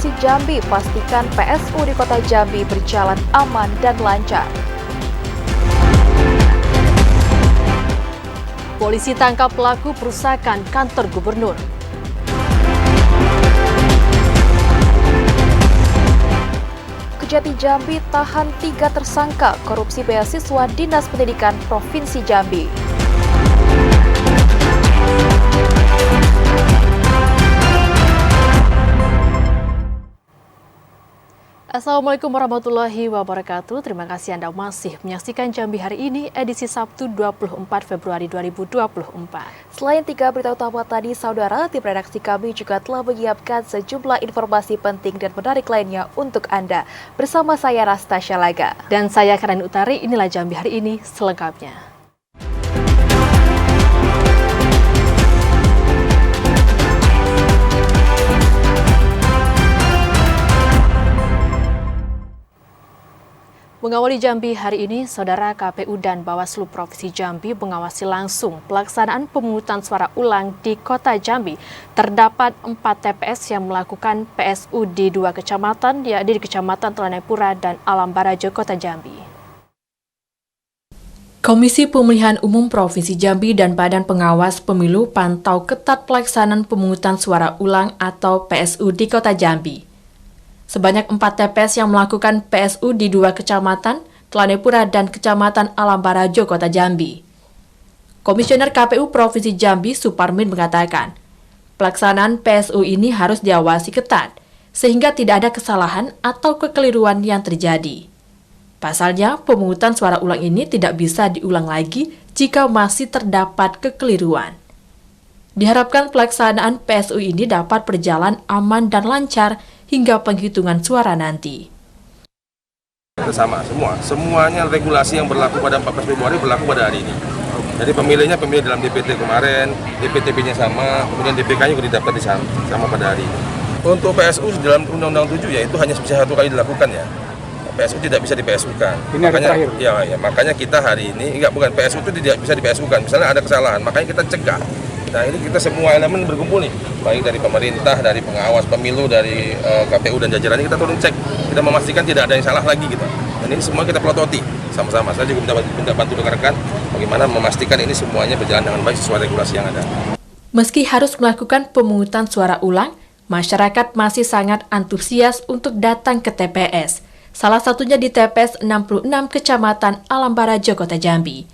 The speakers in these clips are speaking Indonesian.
Provinsi Jambi pastikan PSU di Kota Jambi berjalan aman dan lancar. Polisi tangkap pelaku perusakan kantor gubernur. Kejati Jambi tahan 3 tersangka korupsi beasiswa Dinas Pendidikan Provinsi Jambi. Assalamualaikum warahmatullahi wabarakatuh. Terima kasih Anda masih menyaksikan Jambi hari ini, edisi Sabtu 24 Februari 2024. Selain 3 berita utama tadi, saudara, tim redaksi kami juga telah menyiapkan sejumlah informasi penting dan menarik lainnya untuk Anda. Bersama saya Rastasya Laga. Dan saya Karen Utari, inilah Jambi hari ini selengkapnya. Mengawali Jambi hari ini, Saudara KPU dan Bawaslu Provinsi Jambi mengawasi langsung pelaksanaan pemungutan suara ulang di Kota Jambi. Terdapat 4 TPS yang melakukan PSU di 2 kecamatan, yakni di Kecamatan Telanepura dan Alam Barajo, Kota Jambi. Komisi Pemilihan Umum Provinsi Jambi dan Badan Pengawas Pemilu pantau ketat pelaksanaan pemungutan suara ulang atau PSU di Kota Jambi. Sebanyak 4 TPS yang melakukan PSU di 2 kecamatan, Telanepura dan Kecamatan Alam Barajo, Kota Jambi. Komisioner KPU Provinsi Jambi, Suparmin, mengatakan, pelaksanaan PSU ini harus diawasi ketat, sehingga tidak ada kesalahan atau kekeliruan yang terjadi. Pasalnya, pemungutan suara ulang ini tidak bisa diulang lagi jika masih terdapat kekeliruan. Diharapkan pelaksanaan PSU ini dapat berjalan aman dan lancar hingga penghitungan suara nanti. Sama semuanya regulasi yang berlaku pada 14 Februari berlaku pada hari ini. Jadi pemilihnya pemilih dalam DPT kemarin, DPTB-nya sama, kemudian DPK-nya juga didaftar di sama pada hari ini. Untuk PSU dalam Undang-Undang 7 ya itu hanya bisa 1 kali dilakukan ya. PSU tidak bisa di-PSU-kan. Makanya kita hari ini bukan PSU itu tidak bisa di-PSU-kan. Misalnya ada kesalahan, makanya kita cegah. Nah ini kita semua elemen berkumpul nih, baik dari pemerintah, dari pengawas pemilu, dari KPU dan jajarannya, kita turun cek, kita memastikan tidak ada yang salah lagi gitu. Dan ini semua kita pelototi sama-sama. Saya juga minta bantu rekan-rekan bagaimana memastikan ini semuanya berjalan dengan baik sesuai regulasi yang ada. Meski harus melakukan pemungutan suara ulang, masyarakat masih sangat antusias untuk datang ke TPS. Salah satunya di TPS 66 Kecamatan Alam Barajo, Kota Jambi.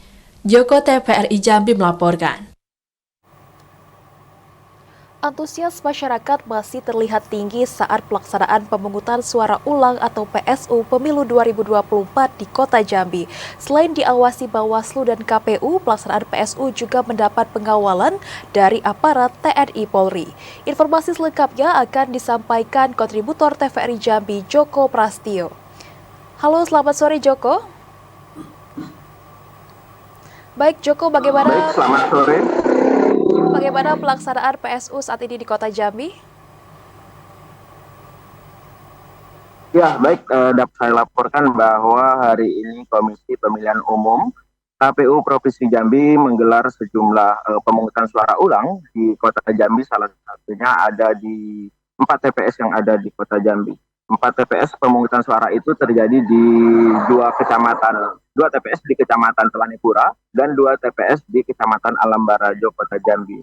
Joko TVRI Jambi melaporkan. Antusias masyarakat masih terlihat tinggi saat pelaksanaan pemungutan suara ulang atau PSU Pemilu 2024 di Kota Jambi. Selain diawasi Bawaslu dan KPU, pelaksanaan PSU juga mendapat pengawalan dari aparat TNI Polri. Informasi selengkapnya akan disampaikan kontributor TVRI Jambi, Joko Prastio. Halo, selamat sore Joko. Baik Joko, bagaimana? Baik, selamat sore. Bagaimana pelaksanaan PSU saat ini di Kota Jambi? Ya, baik, dapat saya laporkan bahwa hari ini Komisi Pemilihan Umum KPU Provinsi Jambi menggelar sejumlah pemungutan suara ulang di Kota Jambi, salah satunya ada di 4 TPS yang ada di Kota Jambi. 4 TPS pemungutan suara itu terjadi di 2 kecamatan, 2 TPS di Kecamatan Telanepura dan 2 TPS di Kecamatan Alam Barajo, Kota Jambi.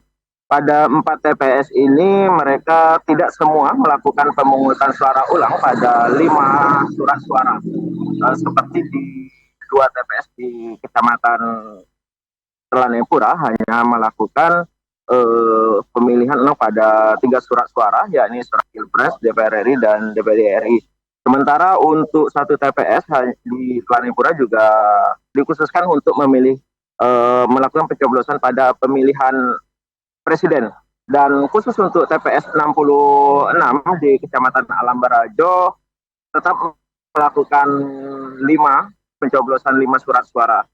Pada 4 TPS ini mereka tidak semua melakukan pemungutan suara ulang pada 5 surat suara. Seperti di 2 TPS di Kecamatan Telanepura hanya melakukan pemilihan pada 3 surat suara, yakni surat Pilpres, DPR RI, dan DPD RI. Sementara untuk 1 TPS di Telanepura juga dikhususkan untuk memilih melakukan pencoblosan pada pemilihan presiden. Dan khusus untuk TPS 66 di Kecamatan Alam Barajo tetap melakukan 5 pencoblosan 5 surat suara.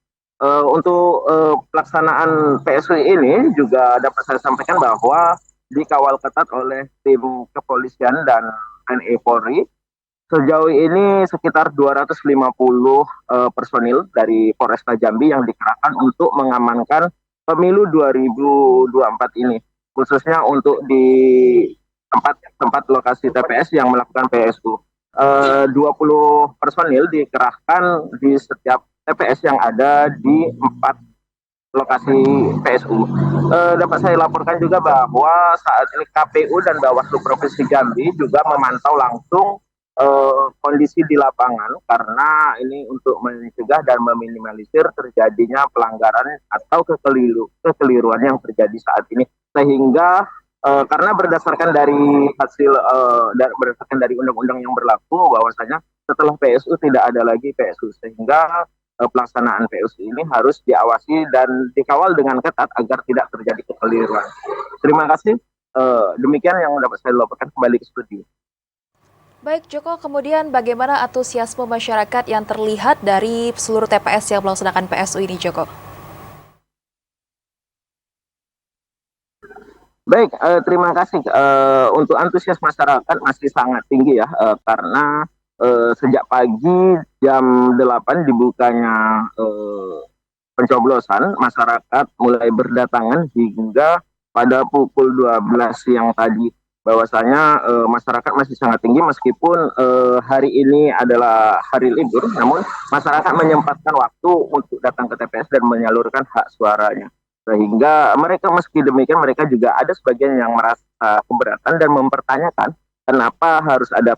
Untuk pelaksanaan PSU ini juga dapat saya sampaikan bahwa dikawal ketat oleh tim kepolisian dan TNI Polri. Sejauh ini sekitar 250 personil dari Polresta Jambi yang dikerahkan untuk mengamankan pemilu 2024 ini. Khususnya untuk di tempat lokasi TPS yang melakukan PSU. 20 personil dikerahkan di setiap TPS yang ada di 4 lokasi PSU. Dapat saya laporkan juga bahwa saat ini KPU dan Bawaslu Provinsi Jambi juga memantau langsung kondisi di lapangan karena ini untuk mencegah dan meminimalisir terjadinya pelanggaran atau kekeliruan yang terjadi saat ini, sehingga karena berdasarkan dari hasil berdasarkan dari undang-undang yang berlaku bahwasanya setelah PSU tidak ada lagi PSU, sehingga pelaksanaan PSU ini harus diawasi dan dikawal dengan ketat agar tidak terjadi kekeliruan. Terima kasih. Demikian yang dapat saya laporkan, kembali ke studio. Baik Joko, kemudian bagaimana antusiasme masyarakat yang terlihat dari seluruh TPS yang melaksanakan PSU ini, Joko? Baik, terima kasih. Untuk antusias masyarakat masih sangat tinggi ya, karena sejak pagi jam 8 dibukanya pencoblosan, masyarakat mulai berdatangan hingga pada pukul 12 siang tadi. Bahwasanya masyarakat masih sangat tinggi meskipun hari ini adalah hari libur, namun masyarakat menyempatkan waktu untuk datang ke TPS dan menyalurkan hak suaranya. Sehingga mereka, meski demikian, mereka juga ada sebagian yang merasa keberatan dan mempertanyakan kenapa harus ada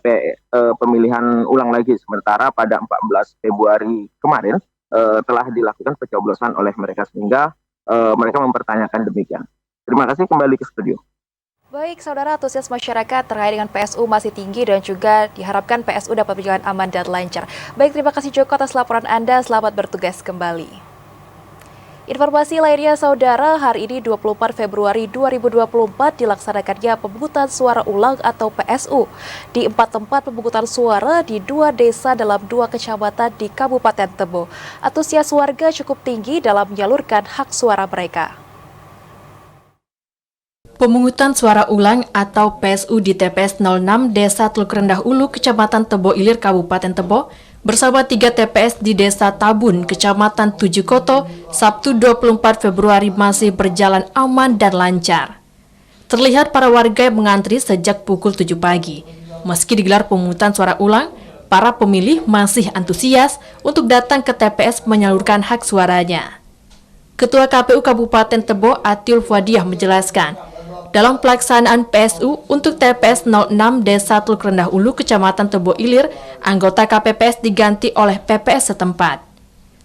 pemilihan ulang lagi, sementara pada 14 Februari kemarin telah dilakukan pencoblosan oleh mereka, sehingga mereka mempertanyakan demikian. Terima kasih, kembali ke studio. Baik, saudara, antusias masyarakat terkait dengan PSU masih tinggi dan juga diharapkan PSU dapat berjalan aman dan lancar. Baik, terima kasih Joko atas laporan Anda, selamat bertugas kembali. Informasi lainnya, saudara, hari ini 24 Februari 2024 dilaksanakannya pemungutan suara ulang atau PSU di 4 tempat pemungutan suara di 2 desa dalam 2 kecamatan di Kabupaten Tebo. Antusias warga cukup tinggi dalam menyalurkan hak suara mereka. Pemungutan suara ulang atau PSU di TPS 06 Desa Teluk Rendah Ulu, Kecamatan Tebo Ilir, Kabupaten Tebo, bersama 3 TPS di Desa Tabun, Kecamatan Tujuh Koto, Sabtu 24 Februari masih berjalan aman dan lancar. Terlihat para warga yang mengantri sejak pukul 7 pagi. Meski digelar pemungutan suara ulang, para pemilih masih antusias untuk datang ke TPS menyalurkan hak suaranya. Ketua KPU Kabupaten Tebo, Atiul Fuadiah, menjelaskan, dalam pelaksanaan PSU untuk TPS 06 Desa Teluk Rendah Ulu, Kecamatan Tebo Ilir, anggota KPPS diganti oleh PPS setempat.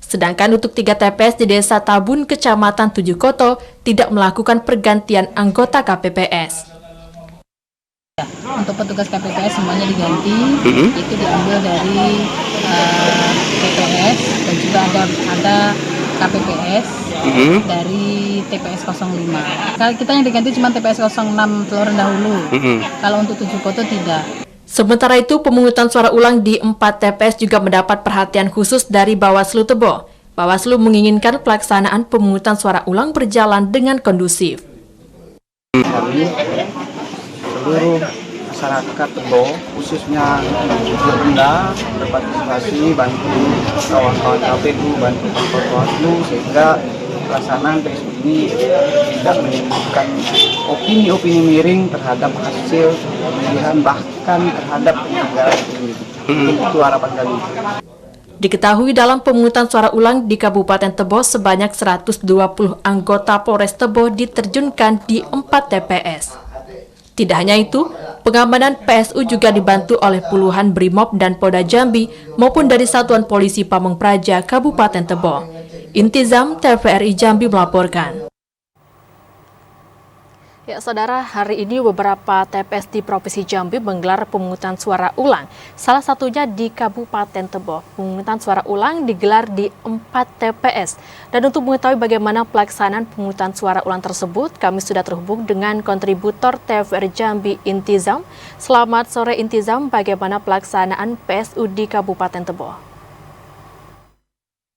Sedangkan untuk 3 TPS di Desa Tabun, Kecamatan Tujuh Koto, tidak melakukan pergantian anggota KPPS. Untuk petugas KPPS semuanya diganti, itu diambil dari TPS dan juga ada KPPS dari TPS 05. Kalau kita yang diganti cuma TPS 06 Teluk Rendah Hulu. Kalau untuk Tujuh Koto tidak. Sementara itu, pemungutan suara ulang di 4 TPS juga mendapat perhatian khusus dari Bawaslu Tebo. Bawaslu menginginkan pelaksanaan pemungutan suara ulang berjalan dengan kondusif. Seluruh masyarakat Tebo, khususnya Bunda, berpartisipasi, bantu kawan-kawan KPU, bantu kawan Bawaslu, sehingga pelaksanaan PSU ini tidak menimbulkan opini-opini miring terhadap hasil pemilihan, bahkan terhadap penyelenggara pemilu. Itu harapan kami. Diketahui dalam pemungutan suara ulang di Kabupaten Tebo sebanyak 120 anggota Polres Tebo diterjunkan di 4 TPS. Tidak hanya itu, pengamanan PSU juga dibantu oleh puluhan Brimob dan Polda Jambi maupun dari Satuan Polisi Pameng Praja Kabupaten Tebo. Intizam, TVRI Jambi melaporkan. Ya, saudara, hari ini beberapa TPS di Provinsi Jambi menggelar pemungutan suara ulang. Salah satunya di Kabupaten Tebo. Pemungutan suara ulang digelar di 4 TPS. Dan untuk mengetahui bagaimana pelaksanaan pemungutan suara ulang tersebut, kami sudah terhubung dengan kontributor TVRI Jambi, Intizam. Selamat sore, Intizam. Bagaimana pelaksanaan PSU di Kabupaten Tebo?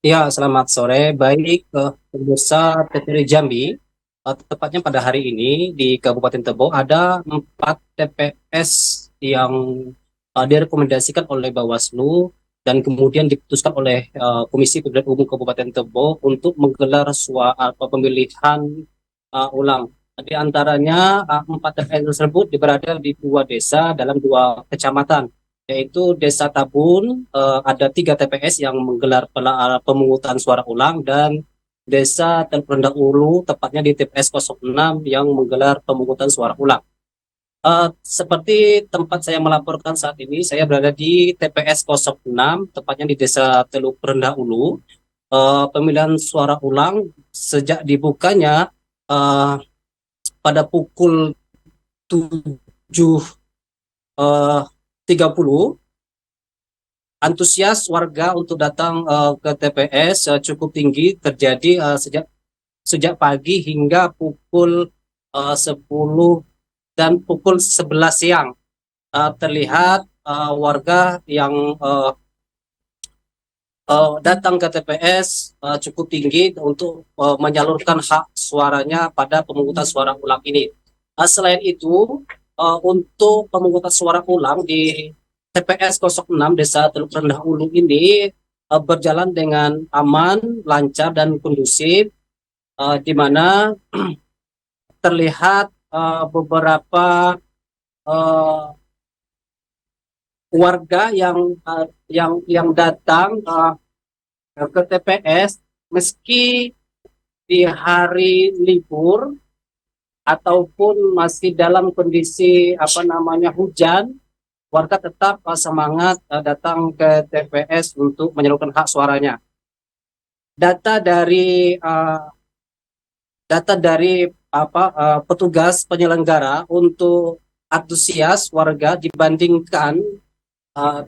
Ya, selamat sore. Baik, pemirsa TVRI Jambi. Tepatnya pada hari ini di Kabupaten Tebo ada 4 TPS yang direkomendasikan oleh Bawaslu dan kemudian diputuskan oleh Komisi Pemilihan Umum Kabupaten Tebo untuk menggelar pemilihan ulang Di antaranya 4 TPS tersebut berada di 2 desa dalam 2 kecamatan, yaitu Desa Tabun, ada 3 TPS yang menggelar pemungutan suara ulang, dan Desa Teluk Rendah Ulu, tepatnya di TPS 06 yang menggelar pemungutan suara ulang. Seperti tempat saya melaporkan saat ini, saya berada di TPS 06, tepatnya di Desa Teluk Rendah Ulu. Pemilihan suara ulang sejak dibukanya pada pukul 7.30, antusias warga untuk datang ke TPS cukup tinggi, terjadi sejak pagi hingga pukul 10 dan pukul 11 siang. Terlihat warga yang datang ke TPS cukup tinggi untuk menyalurkan hak suaranya pada pemungutan suara ulang ini. Selain itu, untuk pemungutan suara ulang di TPS 06 Desa Teluk Rendah Ulu ini berjalan dengan aman, lancar, dan kondusif, di mana terlihat beberapa warga yang datang ke TPS meski di hari libur ataupun masih dalam kondisi hujan, warga tetap semangat datang ke TPS untuk menyalurkan hak suaranya. Data dari petugas penyelenggara untuk antusias warga dibandingkan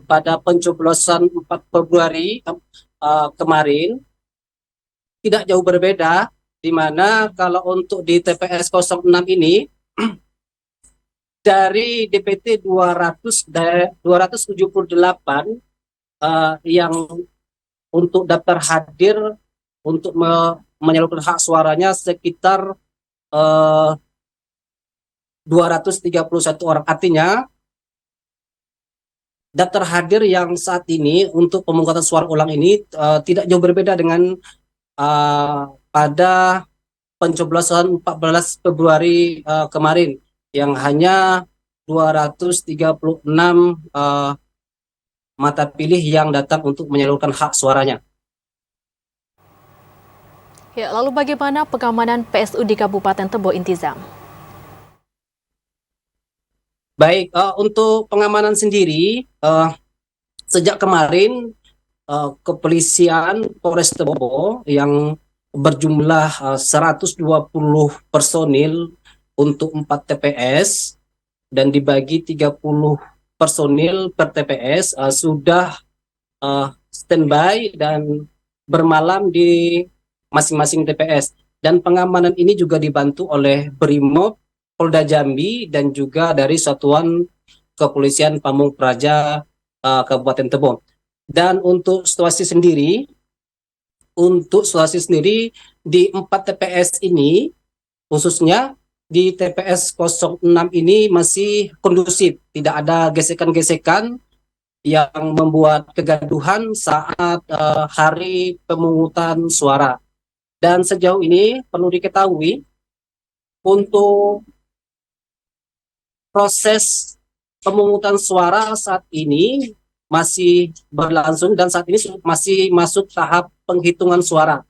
pada pencoblosan 4 Februari kemarin tidak jauh berbeda, di mana kalau untuk di TPS 06 ini dari DPT 278 yang untuk daftar hadir untuk menyalurkan hak suaranya sekitar 231 orang. Artinya daftar hadir yang saat ini untuk pemungutan suara ulang ini tidak jauh berbeda dengan pada pencoblosan 14 Februari kemarin, yang hanya 236 mata pilih yang datang untuk menyalurkan hak suaranya. Ya, lalu bagaimana pengamanan PSU di Kabupaten Tebo, Intizam? Baik, untuk pengamanan sendiri, sejak kemarin kepolisian Polres Tebo yang berjumlah 120 personil untuk 4 TPS dan dibagi 30 personil per TPS sudah standby dan bermalam di masing-masing TPS. Dan pengamanan ini juga dibantu oleh Brimob Polda Jambi dan juga dari Satuan Kepolisian Pamung Praja Kabupaten Tebo. Dan untuk situasi sendiri di 4 TPS ini, khususnya di TPS 06 ini masih kondusif, tidak ada gesekan-gesekan yang membuat kegaduhan saat hari pemungutan suara. Dan sejauh ini perlu diketahui untuk proses pemungutan suara saat ini masih berlangsung dan saat ini masih masuk tahap penghitungan suara.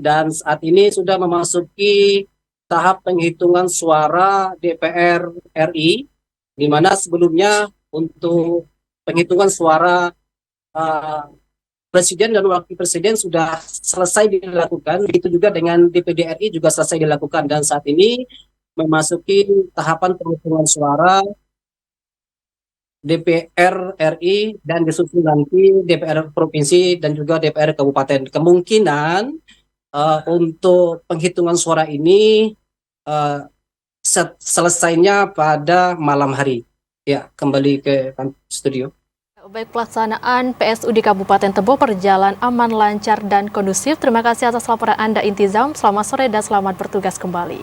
Dan saat ini sudah memasuki tahap penghitungan suara DPR RI, di mana sebelumnya untuk penghitungan suara Presiden dan Wakil Presiden sudah selesai dilakukan, begitu juga dengan DPD RI juga selesai dilakukan, dan saat ini memasuki tahapan penghitungan suara DPR RI dan disusul nanti DPR Provinsi dan juga DPR Kabupaten. Kemungkinan untuk penghitungan suara ini selesainya pada malam hari. Ya, kembali ke studio. Baik, pelaksanaan PSU di Kabupaten Tebo berjalan aman, lancar, dan kondusif. Terima kasih atas laporan Anda, Intizam. Selamat sore dan selamat bertugas kembali.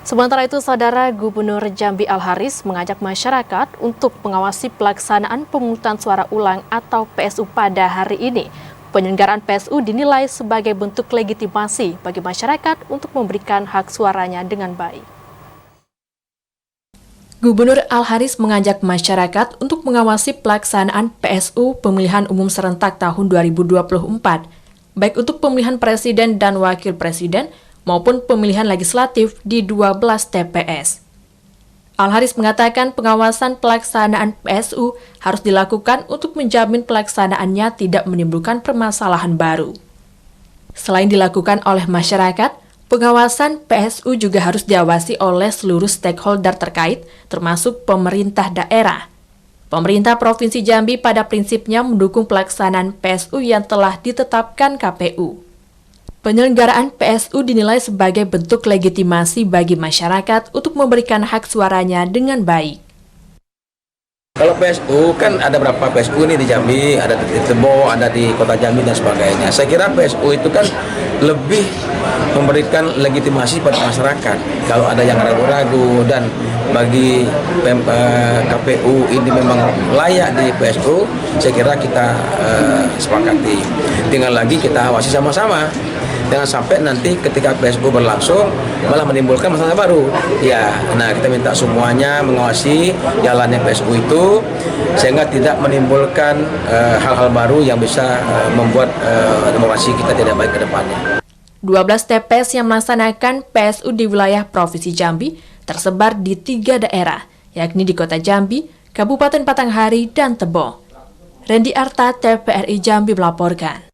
Sementara itu, Saudara Gubernur Jambi Al-Haris mengajak masyarakat untuk mengawasi pelaksanaan pemungutan suara ulang atau PSU pada hari ini. Penyelenggaraan PSU dinilai sebagai bentuk legitimasi bagi masyarakat untuk memberikan hak suaranya dengan baik. Gubernur Al-Haris mengajak masyarakat untuk mengawasi pelaksanaan PSU pemilihan umum serentak tahun 2024, baik untuk pemilihan presiden dan wakil presiden maupun pemilihan legislatif di 12 TPS. Al-Haris mengatakan pengawasan pelaksanaan PSU harus dilakukan untuk menjamin pelaksanaannya tidak menimbulkan permasalahan baru. Selain dilakukan oleh masyarakat, pengawasan PSU juga harus diawasi oleh seluruh stakeholder terkait, termasuk pemerintah daerah. Pemerintah Provinsi Jambi pada prinsipnya mendukung pelaksanaan PSU yang telah ditetapkan KPU. Penyelenggaraan PSU dinilai sebagai bentuk legitimasi bagi masyarakat untuk memberikan hak suaranya dengan baik. Kalau PSU kan ada berapa PSU ini di Jambi, ada di Tebo, ada di Kota Jambi dan sebagainya. Saya kira PSU itu kan lebih memberikan legitimasi pada masyarakat. Kalau ada yang ragu-ragu dan bagi KPU ini memang layak di PSU, saya kira kita sepakati. Tinggal lagi kita awasi sama-sama. Jangan sampai nanti ketika PSU berlangsung malah menimbulkan masalah baru. Ya, nah kita minta semuanya mengawasi jalannya PSU itu sehingga tidak menimbulkan hal-hal baru yang bisa membuat demokrasi kita tidak baik ke depannya. 12 TPS yang melaksanakan PSU di wilayah Provinsi Jambi tersebar di 3 daerah, yakni di Kota Jambi, Kabupaten Batanghari, dan Tebo. Randy Arta, TVRI Jambi melaporkan.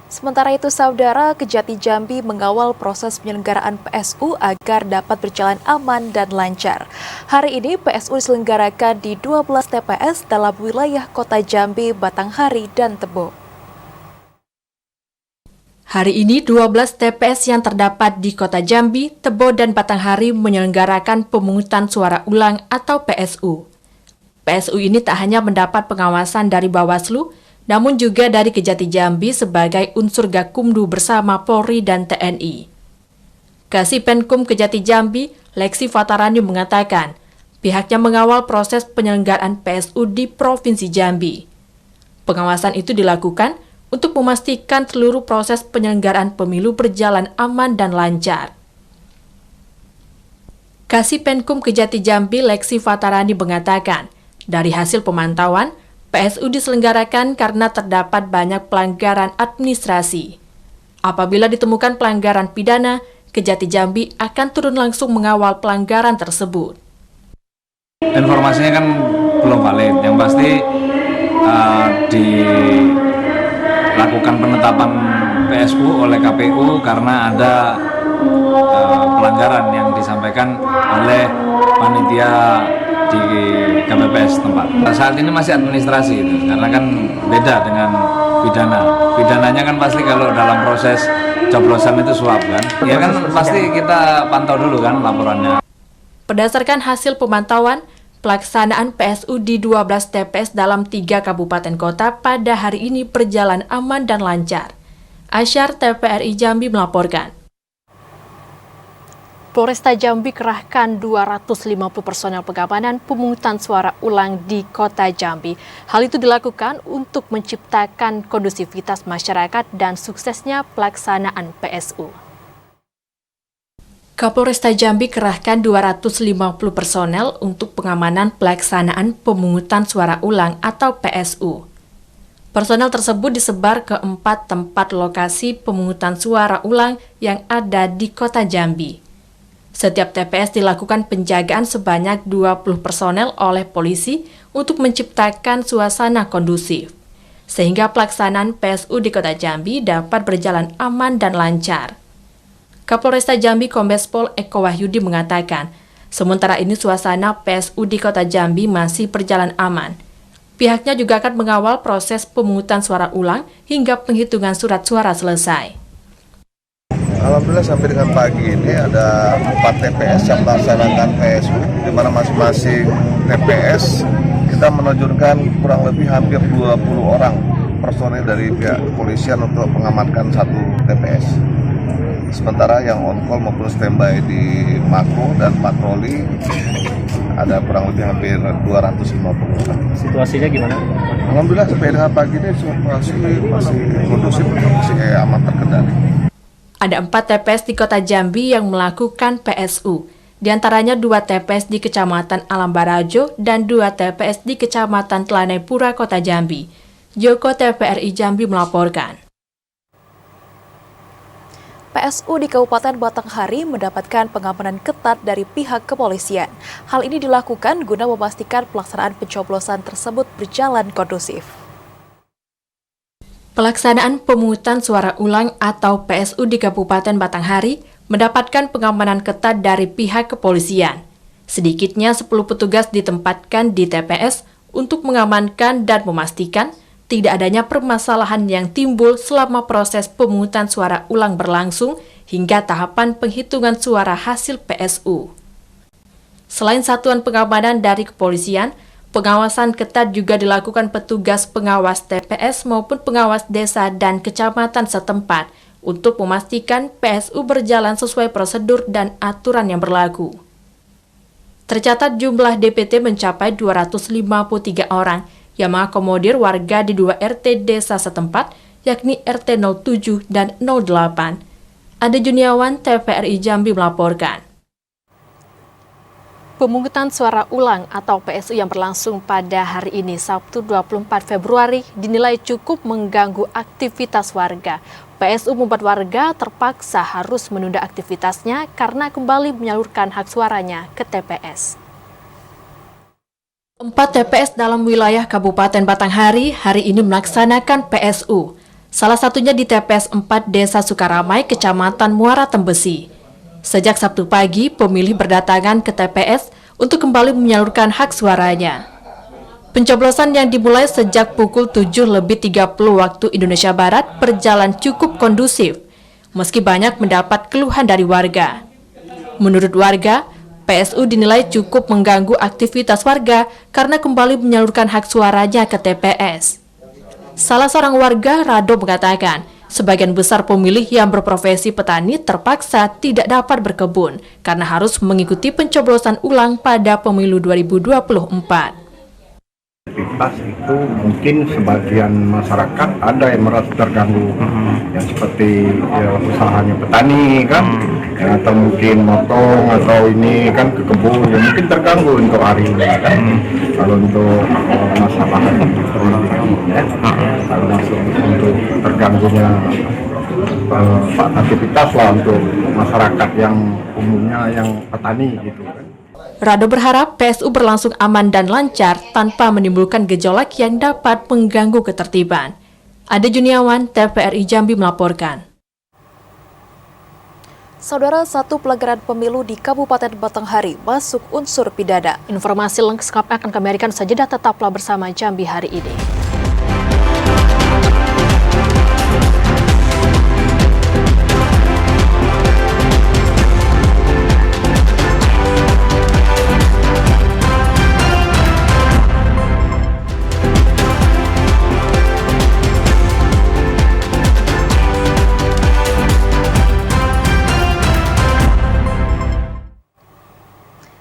Sementara itu, Saudara, Kejati Jambi mengawal proses penyelenggaraan PSU agar dapat berjalan aman dan lancar. Hari ini PSU diselenggarakan di 12 TPS dalam wilayah Kota Jambi, Batanghari, dan Tebo. Hari ini 12 TPS yang terdapat di Kota Jambi, Tebo, dan Batanghari menyelenggarakan pemungutan suara ulang atau PSU. PSU ini tak hanya mendapat pengawasan dari Bawaslu, namun juga dari Kejati Jambi sebagai unsur Gakumdu bersama Polri dan TNI. Kasipenkum Kejati Jambi, Leksi Fatarani mengatakan, pihaknya mengawal proses penyelenggaraan PSU di Provinsi Jambi. Pengawasan itu dilakukan untuk memastikan seluruh proses penyelenggaraan pemilu berjalan aman dan lancar. Kasipenkum Kejati Jambi, Leksi Fatarani mengatakan, dari hasil pemantauan, PSU diselenggarakan karena terdapat banyak pelanggaran administrasi. Apabila ditemukan pelanggaran pidana, Kejati Jambi akan turun langsung mengawal pelanggaran tersebut. Informasinya kan belum valid, yang pasti dilakukan penetapan PSU oleh KPU karena ada pelanggaran yang disampaikan oleh panitia di KPPS tempat. Saat ini masih administrasi itu, karena kan beda dengan pidana. Pidananya kan pasti kalau dalam proses coblosan itu suap kan. Ya kan pasti kita pantau dulu kan laporannya. Berdasarkan hasil pemantauan, pelaksanaan PSU di 12 TPS dalam 3 kabupaten kota pada hari ini berjalan aman dan lancar. Asyar, TVRI Jambi melaporkan. Polresta Jambi kerahkan 250 personel pengamanan pemungutan suara ulang di Kota Jambi. Hal itu dilakukan untuk menciptakan kondusivitas masyarakat dan suksesnya pelaksanaan PSU. Kapolresta Jambi kerahkan 250 personel untuk pengamanan pelaksanaan pemungutan suara ulang atau PSU. Personel tersebut disebar ke 4 tempat lokasi pemungutan suara ulang yang ada di Kota Jambi. Setiap TPS dilakukan penjagaan sebanyak 20 personel oleh polisi untuk menciptakan suasana kondusif, sehingga pelaksanaan PSU di Kota Jambi dapat berjalan aman dan lancar. Kapolresta Jambi Kombes Pol Eko Wahyudi mengatakan, sementara ini suasana PSU di Kota Jambi masih berjalan aman. Pihaknya juga akan mengawal proses pemungutan suara ulang hingga penghitungan surat suara selesai. Alhamdulillah sampai dengan pagi ini ada 4 TPS yang melaksanakan PSU, di mana masing-masing TPS kita menerjunkan kurang lebih hampir 20 orang personil dari pihak kepolisian untuk mengamankan satu TPS. Sementara yang on call maupun standby di makro dan patroli ada kurang lebih hampir 250 orang. Situasinya gimana? Alhamdulillah sampai dengan pagi ini masih kondusif, masih aman terkendali. Ada 4 TPS di Kota Jambi yang melakukan PSU. Di antaranya 2 TPS di Kecamatan Alam Barajo dan 2 TPS di Kecamatan Telanai-Pura, Kota Jambi. Joko TVRI Jambi melaporkan. PSU di Kabupaten Batanghari mendapatkan pengamanan ketat dari pihak kepolisian. Hal ini dilakukan guna memastikan pelaksanaan pencoblosan tersebut berjalan kondusif. Pelaksanaan pemungutan suara ulang atau PSU di Kabupaten Batanghari mendapatkan pengamanan ketat dari pihak kepolisian. Sedikitnya 10 petugas ditempatkan di TPS untuk mengamankan dan memastikan tidak adanya permasalahan yang timbul selama proses pemungutan suara ulang berlangsung hingga tahapan penghitungan suara hasil PSU. Selain satuan pengamanan dari kepolisian, pengawasan ketat juga dilakukan petugas pengawas TPS maupun pengawas desa dan kecamatan setempat untuk memastikan PSU berjalan sesuai prosedur dan aturan yang berlaku. Tercatat jumlah DPT mencapai 253 orang yang mengakomodir warga di 2 RT desa setempat, yakni RT 07 dan 08. Ade Juniawan, TVRI Jambi melaporkan. Pemungutan suara ulang atau PSU yang berlangsung pada hari ini, Sabtu 24 Februari, dinilai cukup mengganggu aktivitas warga. PSU membuat warga terpaksa harus menunda aktivitasnya karena kembali menyalurkan hak suaranya ke TPS. 4 TPS dalam wilayah Kabupaten Batanghari hari ini melaksanakan PSU. Salah satunya di TPS 4 Desa Sukaramai, Kecamatan Muara Tembesi. Sejak Sabtu pagi, pemilih berdatangan ke TPS untuk kembali menyalurkan hak suaranya. Pencoblosan yang dimulai sejak pukul 7:30 waktu Indonesia Barat berjalan cukup kondusif, meski banyak mendapat keluhan dari warga. Menurut warga, PSU dinilai cukup mengganggu aktivitas warga karena kembali menyalurkan hak suaranya ke TPS. Salah seorang warga, Rado, mengatakan, sebagian besar pemilih yang berprofesi petani terpaksa tidak dapat berkebun karena harus mengikuti pencoblosan ulang pada pemilu 2024. Aktivitas itu mungkin sebagian masyarakat ada yang merasa terganggu, yang seperti usahanya petani kan, atau mungkin motong atau ini kan ke kebun, ya mungkin terganggu untuk hari ini kan. Kalau untuk masalah kalau masuk untuk terganggunya aktivitas lah untuk masyarakat yang umumnya yang petani gitu kan. Rado berharap PSU berlangsung aman dan lancar tanpa menimbulkan gejolak yang dapat mengganggu ketertiban. Ade Juniawan, TVRI Jambi melaporkan. Saudara, 1 pelanggaran pemilu di Kabupaten Batanghari masuk unsur pidana. Informasi lengkap akan kami berikan saja, tetaplah bersama Jambi hari ini.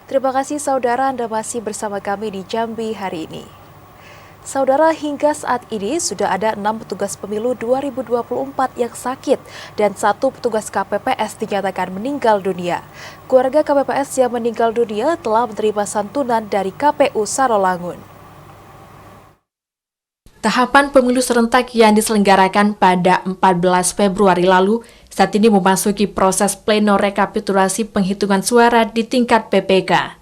Terima kasih saudara, Anda masih bersama kami di Jambi hari ini. Saudara, hingga saat ini sudah ada 6 petugas pemilu 2024 yang sakit dan 1 petugas KPPS dinyatakan meninggal dunia. Keluarga KPPS yang meninggal dunia telah menerima santunan dari KPU Sarolangun. Tahapan pemilu serentak yang diselenggarakan pada 14 Februari lalu saat ini memasuki proses pleno rekapitulasi penghitungan suara di tingkat PPK.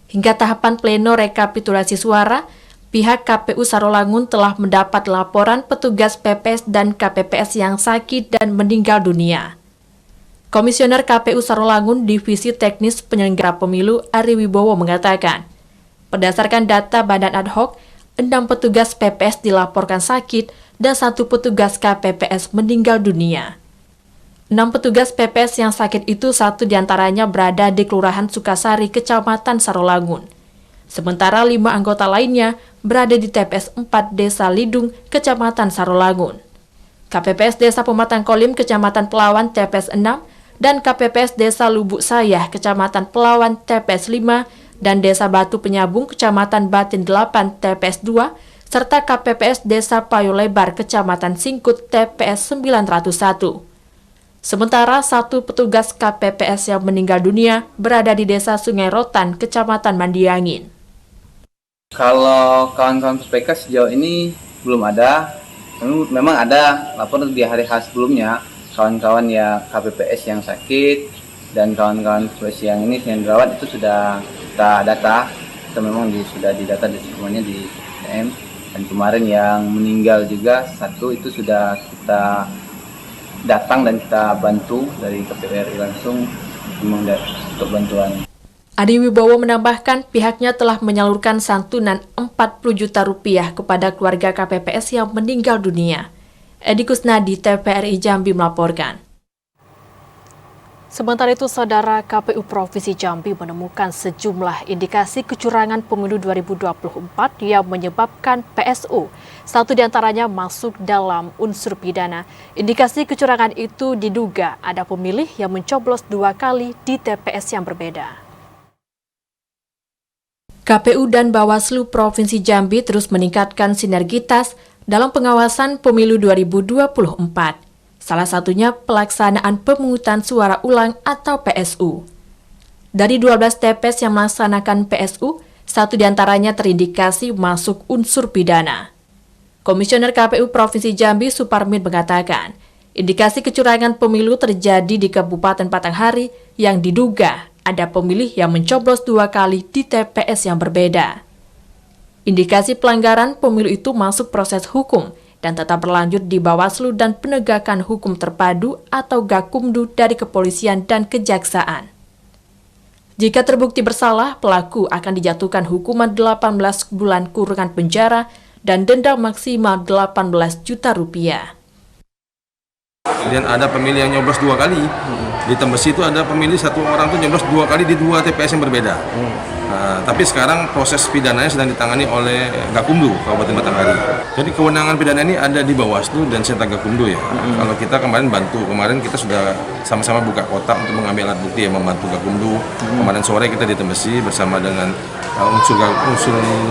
Hingga tahapan pleno rekapitulasi suara, pihak KPU Sarolangun telah mendapat laporan petugas PPS dan KPPS yang sakit dan meninggal dunia. Komisioner KPU Sarolangun Divisi Teknis Penyelenggara Pemilu Ari Wibowo mengatakan, berdasarkan data Badan Ad Hoc, 6 petugas PPS dilaporkan sakit dan 1 petugas KPPS meninggal dunia. 6 petugas PPS yang sakit itu 1 diantaranya berada di Kelurahan Sukasari, Kecamatan Sarolangun. Sementara 5 anggota lainnya berada di TPS 4 Desa Lidung, Kecamatan Sarolangun. KPPS Desa Pematang Kolim, Kecamatan Pelawan, TPS 6, dan KPPS Desa Lubuk Sayah, Kecamatan Pelawan, TPS 5, dan Desa Batu Penyabung, Kecamatan Batin 8, TPS 2, serta KPPS Desa Payulebar, Kecamatan Singkut, TPS 901. Sementara satu petugas KPPS yang meninggal dunia berada di Desa Sungai Rotan, Kecamatan Mandiangin. Kalau kawan-kawan PPK sejauh ini belum ada. Memang ada laporan di hari-hari sebelumnya kawan-kawan ya KPPS yang sakit dan kawan-kawan polisi yang ini yang dirawat itu sudah kita data. Kita memang sudah didata di semuanya di TM. Dan kemarin yang meninggal juga satu itu sudah kita datang dan kita bantu dari KPRI langsung untuk bantuan. Adi Wibowo menambahkan pihaknya telah menyalurkan santunan 40 juta rupiah kepada keluarga KPPS yang meninggal dunia. Edi Kusnadi, TVRI Jambi melaporkan. Sementara itu, Saudara, KPU Provinsi Jambi menemukan sejumlah indikasi kecurangan pemilu 2024 yang menyebabkan PSU. Satu diantaranya masuk dalam unsur pidana. Indikasi kecurangan itu diduga ada pemilih yang mencoblos 2 kali di TPS yang berbeda. KPU dan Bawaslu Provinsi Jambi terus meningkatkan sinergitas dalam pengawasan pemilu 2024. Salah satunya pelaksanaan pemungutan suara ulang atau PSU. Dari 12 TPS yang melaksanakan PSU, satu diantaranya terindikasi masuk unsur pidana. Komisioner KPU Provinsi Jambi Suparmin mengatakan, indikasi kecurangan pemilu terjadi di Kabupaten Batanghari yang diduga ada pemilih yang mencoblos 2 kali di TPS yang berbeda. Indikasi pelanggaran pemilu itu masuk proses hukum dan tetap berlanjut di Bawaslu dan Penegakan Hukum Terpadu atau Gakumdu dari Kepolisian dan Kejaksaan. Jika terbukti bersalah, pelaku akan dijatuhkan hukuman 18 bulan kurungan penjara dan denda maksimal 18 juta rupiah. Kemudian ada pemilih yang nyoblos 2 kali. Di Tembesi itu ada pemilih satu orang tuh nyoblos 2 kali di 2 TPS yang berbeda. Nah, tapi sekarang proses pidananya sedang ditangani oleh Gakumdu Kabupaten Batanghari. Jadi kewenangan pidana ini ada di Bawaslu dan Senta Gakumdu ya. Kalau kita kemarin kita sudah sama-sama buka kotak untuk mengambil alat bukti yang membantu Gakumdu. Kemarin sore kita di Tembesi bersama dengan unsur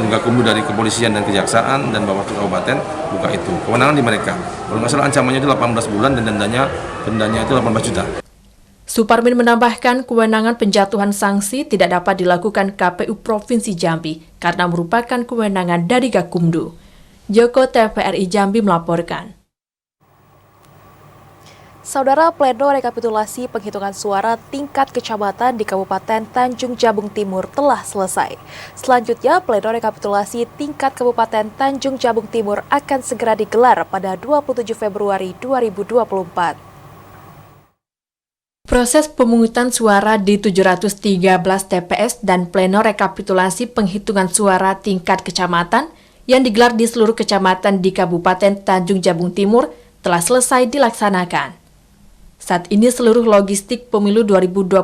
Gakumdu dari Kepolisian dan Kejaksaan dan Bawaslu Kabupaten buka itu. Kewenangan di mereka. Kalau nggak salah ancamannya itu 18 bulan dan dendanya itu 18 juta. Suparmin menambahkan kewenangan penjatuhan sanksi tidak dapat dilakukan KPU Provinsi Jambi karena merupakan kewenangan dari Gakumdu. Joko, TVRI Jambi melaporkan. Saudara, pleno rekapitulasi penghitungan suara tingkat kecamatan di Kabupaten Tanjung Jabung Timur telah selesai. Selanjutnya, pleno rekapitulasi tingkat Kabupaten Tanjung Jabung Timur akan segera digelar pada 27 Februari 2024. Proses pemungutan suara di 713 TPS dan pleno rekapitulasi penghitungan suara tingkat kecamatan yang digelar di seluruh kecamatan di Kabupaten Tanjung Jabung Timur telah selesai dilaksanakan. Saat ini seluruh logistik pemilu 2024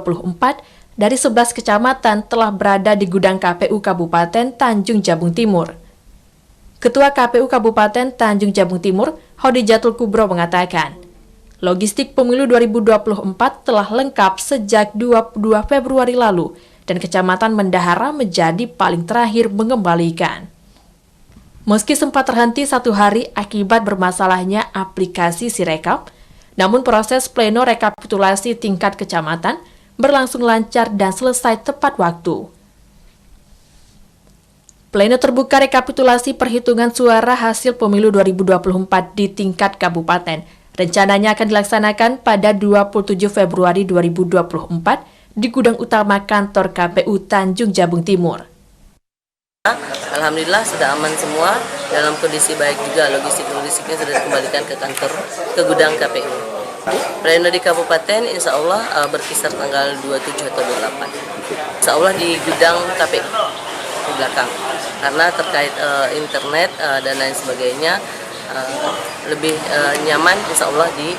dari 11 kecamatan telah berada di gudang KPU Kabupaten Tanjung Jabung Timur. Ketua KPU Kabupaten Tanjung Jabung Timur, Hodijatul Kubro mengatakan, logistik pemilu 2024 telah lengkap sejak 22 Februari lalu dan Kecamatan Mendahara menjadi paling terakhir mengembalikan. Meski sempat terhenti 1 hari akibat bermasalahnya aplikasi Sirekap, namun proses pleno rekapitulasi tingkat kecamatan berlangsung lancar dan selesai tepat waktu. Pleno terbuka rekapitulasi perhitungan suara hasil pemilu 2024 di tingkat kabupaten rencananya akan dilaksanakan pada 27 Februari 2024 di gudang utama kantor KPU Tanjung Jabung Timur. Alhamdulillah sudah aman semua, dalam kondisi baik juga, logistiknya sudah dikembalikan ke kantor, ke gudang KPU. Pleno di kabupaten insya Allah berkisar tanggal 27 atau 28. Insya Allah di gudang KPU di belakang, karena terkait internet dan lain sebagainya lebih nyaman insya Allah di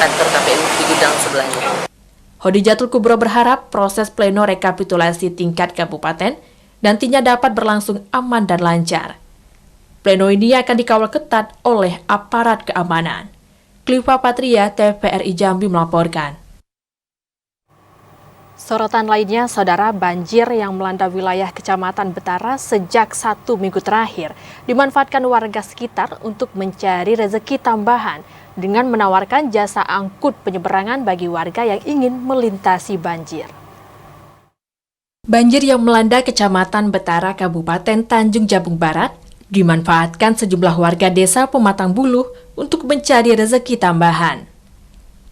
kantor KPU di gudang sebelahnya. Hodijatul Kubro berharap proses pleno rekapitulasi tingkat kabupaten nantinya dapat berlangsung aman dan lancar. Pleno ini akan dikawal ketat oleh aparat keamanan. Kliva Patria, TVRI Jambi melaporkan. Sorotan lainnya, saudara, banjir yang melanda wilayah Kecamatan Betara sejak 1 minggu terakhir dimanfaatkan warga sekitar untuk mencari rezeki tambahan dengan menawarkan jasa angkut penyeberangan bagi warga yang ingin melintasi banjir. Banjir yang melanda Kecamatan Betara, Kabupaten Tanjung Jabung Barat dimanfaatkan sejumlah warga desa Pematang Buluh untuk mencari rezeki tambahan.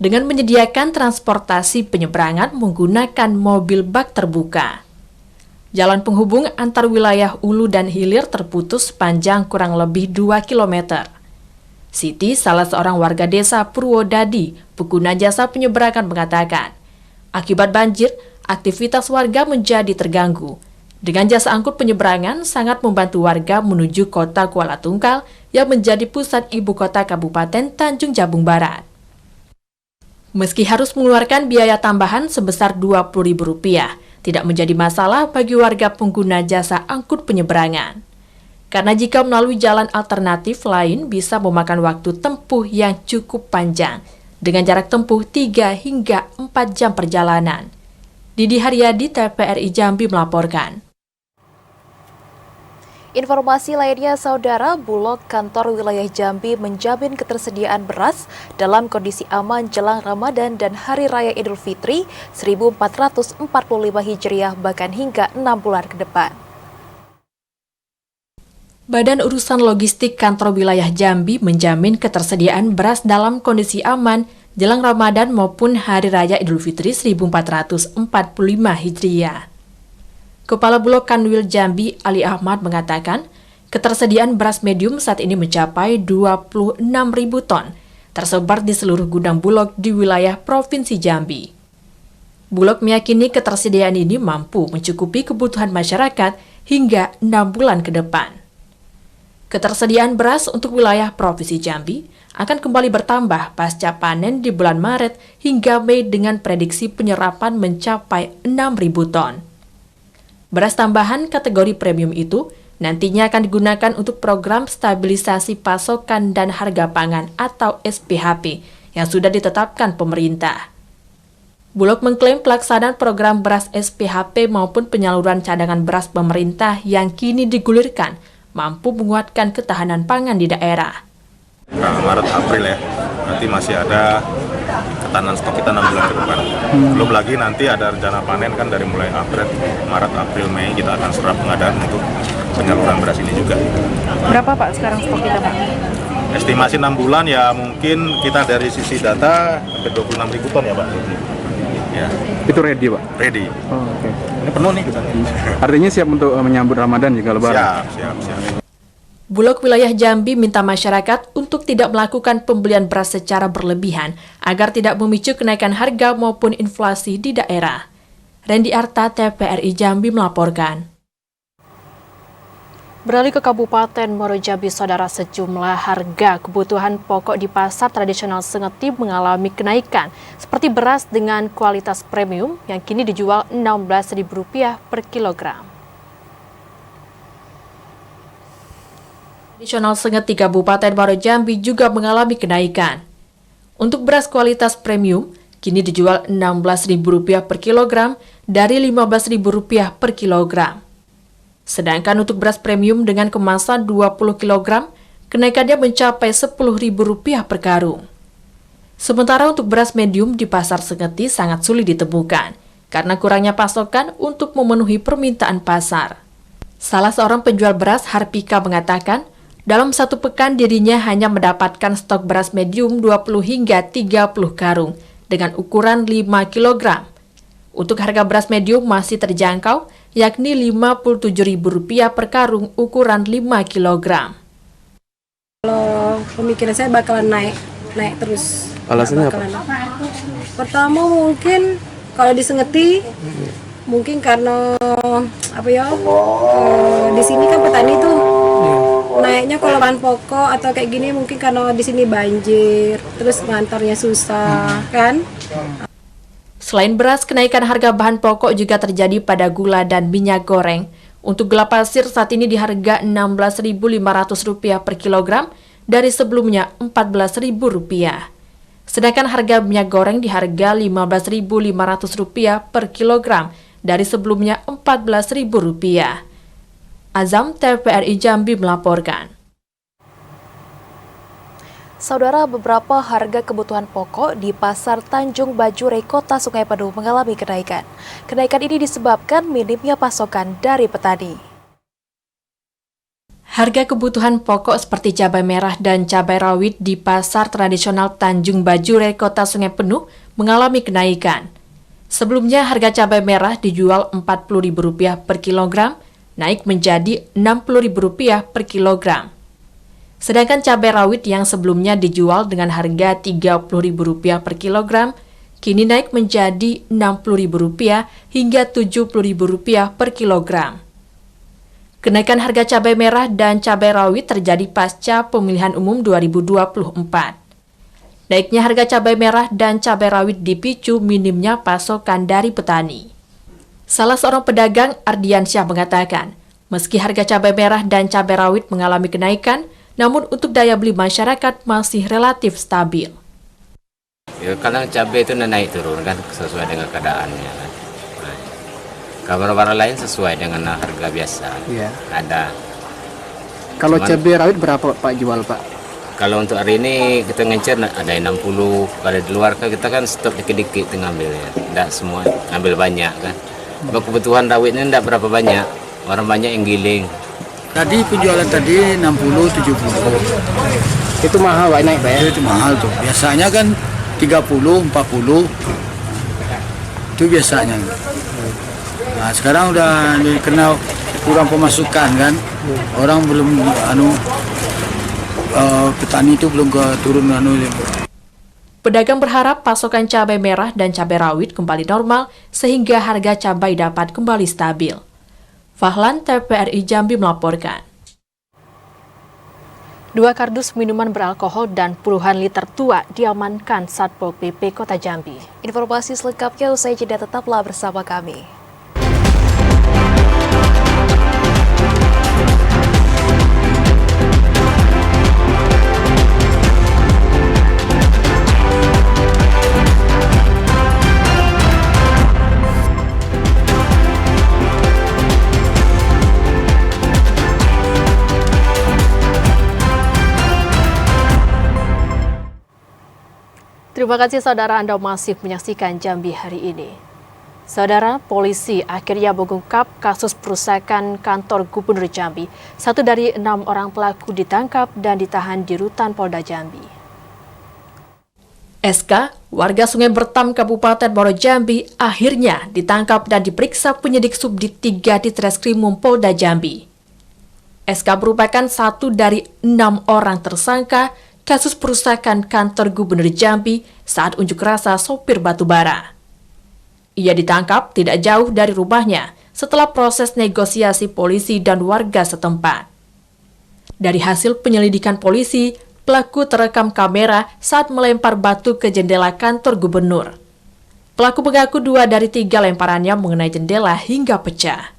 Dengan menyediakan transportasi penyeberangan menggunakan mobil bak terbuka. Jalan penghubung antar wilayah Ulu dan Hilir terputus sepanjang kurang lebih 2 km. Siti, salah seorang warga desa Purwodadi, pengguna jasa penyeberangan, mengatakan, akibat banjir, aktivitas warga menjadi terganggu. Dengan jasa angkut penyeberangan sangat membantu warga menuju kota Kuala Tungkal yang menjadi pusat ibu kota Kabupaten Tanjung Jabung Barat. Meski harus mengeluarkan biaya tambahan sebesar Rp20.000, tidak menjadi masalah bagi warga pengguna jasa angkut penyeberangan. Karena jika melalui jalan alternatif lain bisa memakan waktu tempuh yang cukup panjang, dengan jarak tempuh 3 hingga 4 jam perjalanan. Didi Haryadi, TVRI Jambi melaporkan. Informasi lainnya, saudara, Bulog Kantor Wilayah Jambi menjamin ketersediaan beras dalam kondisi aman jelang Ramadan dan Hari Raya Idul Fitri 1445 Hijriah bahkan hingga 6 bulan ke depan. Badan Urusan Logistik Kantor Wilayah Jambi menjamin ketersediaan beras dalam kondisi aman jelang Ramadan maupun Hari Raya Idul Fitri 1445 Hijriah. Kepala Bulog Kanwil Jambi, Ali Ahmad, mengatakan ketersediaan beras medium saat ini mencapai 26.000 ton, tersebar di seluruh gudang Bulog di wilayah Provinsi Jambi. Bulog meyakini ketersediaan ini mampu mencukupi kebutuhan masyarakat hingga 6 bulan ke depan. Ketersediaan beras untuk wilayah Provinsi Jambi akan kembali bertambah pasca panen di bulan Maret hingga Mei dengan prediksi penyerapan mencapai 6.000 ton. Beras tambahan kategori premium itu nantinya akan digunakan untuk program stabilisasi pasokan dan harga pangan atau SPHP yang sudah ditetapkan pemerintah. Bulog mengklaim pelaksanaan program beras SPHP maupun penyaluran cadangan beras pemerintah yang kini digulirkan mampu menguatkan ketahanan pangan di daerah. Maret April ya, nanti masih ada ketahanan stok kita 6 bulan ke depan. Belum lagi nanti ada rencana panen kan dari mulai Maret, April, Mei kita akan serap pengadaan untuk penyaluran beras ini juga. Berapa Pak sekarang stok kita Pak? Estimasi 6 bulan ya mungkin kita dari sisi data hampir 26.000 ton ya Pak. Ya. Itu ready Pak? Ready. Oh, okay. Ini penuh nih kita. Artinya siap untuk menyambut Ramadan jika lebaran? Siap. Bulog Wilayah Jambi minta masyarakat untuk tidak melakukan pembelian beras secara berlebihan agar tidak memicu kenaikan harga maupun inflasi di daerah. Randy Arta, TVRI Jambi melaporkan. Beralih ke Kabupaten Muaro Jambi, saudara, sejumlah harga kebutuhan pokok di pasar tradisional Sengeti mengalami kenaikan, seperti beras dengan kualitas premium yang kini dijual Rp16.000 per kilogram. Tradisional Sengeti Kabupaten Muaro Jambi juga mengalami kenaikan. Untuk beras kualitas premium, kini dijual Rp16.000 per kilogram dari Rp15.000 per kilogram. Sedangkan untuk beras premium dengan kemasan 20 kg, kenaikannya mencapai Rp10.000 per karung. Sementara untuk beras medium di pasar Sengeti sangat sulit ditemukan, karena kurangnya pasokan untuk memenuhi permintaan pasar. Salah seorang penjual beras, Harpika, mengatakan, dalam satu pekan dirinya hanya mendapatkan stok beras medium 20 hingga 30 karung dengan ukuran 5 kg. Untuk harga beras medium masih terjangkau, yakni Rp57.000 per karung ukuran 5 kg. Kalau pemikiran saya bakalan naik terus. Alasannya apa? Pertama mungkin kalau di Sengeti, mungkin karena di sini kan petani tuh naiknya kalau bahan pokok atau kayak gini mungkin karena di sini banjir, terus ngantarnya susah kan. Selain beras, kenaikan harga bahan pokok juga terjadi pada gula dan minyak goreng. Untuk gula pasir saat ini di harga Rp16.500 per kilogram dari sebelumnya Rp14.000. Sedangkan harga minyak goreng di harga Rp15.500 per kilogram dari sebelumnya Rp14.000. Azam, TVRI Jambi melaporkan. Saudara, beberapa harga kebutuhan pokok di Pasar Tanjung Bajure, Kota Sungai Penuh mengalami kenaikan. Kenaikan ini disebabkan minimnya pasokan dari petani. Harga kebutuhan pokok seperti cabai merah dan cabai rawit di Pasar Tradisional Tanjung Bajure, Kota Sungai Penuh mengalami kenaikan. Sebelumnya harga cabai merah dijual Rp40.000 per kilogram, naik menjadi Rp60.000 per kilogram. Sedangkan cabai rawit yang sebelumnya dijual dengan harga Rp30.000 per kilogram, kini naik menjadi Rp60.000 hingga Rp70.000 per kilogram. Kenaikan harga cabai merah dan cabai rawit terjadi pasca pemilihan umum 2024. Naiknya harga cabai merah dan cabai rawit dipicu minimnya pasokan dari petani. Salah seorang pedagang, Ardiansyah, mengatakan, meski harga cabai merah dan cabai rawit mengalami kenaikan, namun untuk daya beli masyarakat masih relatif stabil. Ya, kadang cabai itu naik turun kan sesuai dengan keadaannya kan. Nah, barang lain sesuai dengan harga biasa. Iya. Ada. Kalau cabai rawit berapa Pak jual Pak? Kalau untuk hari ini kita ngecer ada 60. Kalau di luar kan kita kan stok dikit-dikit ngambilnya. Tidak semua ngambil banyak kan. Kebutuhan rawitnya tidak berapa banyak. Orang banyak yang giling. Tadi penjualan tadi 60-70. Itu mahal Pak, naik Pak ya? Itu mahal tuh. Biasanya kan 30-40. Itu biasanya. Nah, sekarang udah kena kurang pemasukan kan. Orang belum petani itu belum turun Pedagang berharap pasokan cabai merah dan cabai rawit kembali normal sehingga harga cabai dapat kembali stabil. Fahlan, TVRI Jambi melaporkan. 2 kardus minuman beralkohol dan puluhan liter tua diamankan Satpol PP Kota Jambi. Informasi selengkapnya usai jeda, tetaplah bersama kami. Terima kasih saudara, Anda masih menyaksikan Jambi hari ini. Saudara, polisi akhirnya mengungkap kasus perusakan kantor Gubernur Jambi. 1 dari 6 orang pelaku ditangkap dan ditahan di Rutan Polda Jambi. SK, warga Sungai Bertam, Kabupaten Muaro Jambi, akhirnya ditangkap dan diperiksa penyidik Subdit 3 di Treskrimum Polda Jambi. SK merupakan 1 dari 6 orang tersangka kasus perusakan kantor Gubernur Jambi saat unjuk rasa sopir batubara. Ia ditangkap tidak jauh dari rumahnya setelah proses negosiasi polisi dan warga setempat. Dari hasil penyelidikan polisi, pelaku terekam kamera saat melempar batu ke jendela kantor gubernur. Pelaku mengaku 2 dari 3 lemparannya mengenai jendela hingga pecah.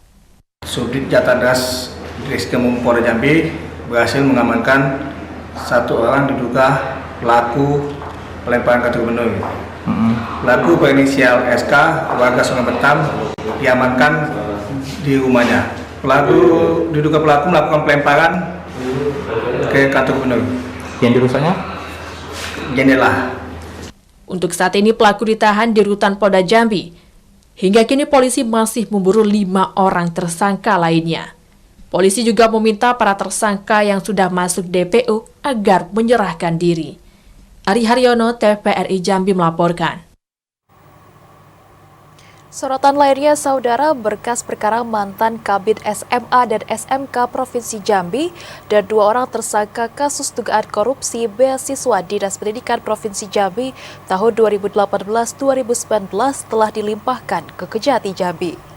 Subdit Jatadas Treskrimum Polda Jambi berhasil mengamankan 1 orang diduga pelaku pelemparan kantor gubernur. Pelaku berinisial SK, warga Sungai Bertam, diamankan di rumahnya. Diduga pelaku melakukan pelemparan ke kantor gubernur. Yang dirusaknya? Jendela. Untuk saat ini pelaku ditahan di Rutan Polda Jambi. Hingga kini polisi masih memburu 5 orang tersangka lainnya. Polisi juga meminta para tersangka yang sudah masuk DPO agar menyerahkan diri. Ari Haryono, TVRI Jambi melaporkan. Sorotan lainnya, saudara, berkas perkara mantan Kabid SMA dan SMK Provinsi Jambi dan 2 orang tersangka kasus dugaan korupsi beasiswa Dinas Pendidikan Provinsi Jambi tahun 2018-2019 telah dilimpahkan ke Kejati Jambi.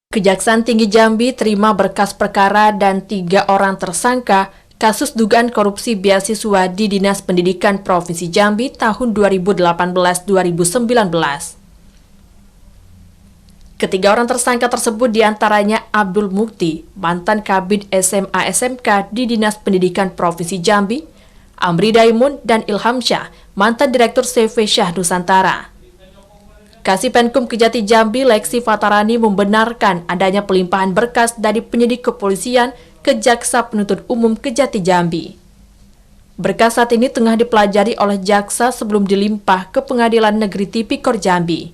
Kejaksaan Tinggi Jambi terima berkas perkara dan 3 orang tersangka kasus dugaan korupsi beasiswa di Dinas Pendidikan Provinsi Jambi tahun 2018-2019. Ketiga orang tersangka tersebut diantaranya Abdul Mukti, mantan Kabid SMA SMK di Dinas Pendidikan Provinsi Jambi, Amri Daimun, dan Ilham Syah, mantan Direktur CV Syah Nusantara. Kasipenkum Kejati Jambi Leksi Fatarani membenarkan adanya pelimpahan berkas dari penyidik kepolisian ke Jaksa Penuntut Umum Kejati Jambi. Berkas saat ini tengah dipelajari oleh jaksa sebelum dilimpah ke Pengadilan Negeri Tipikor Jambi.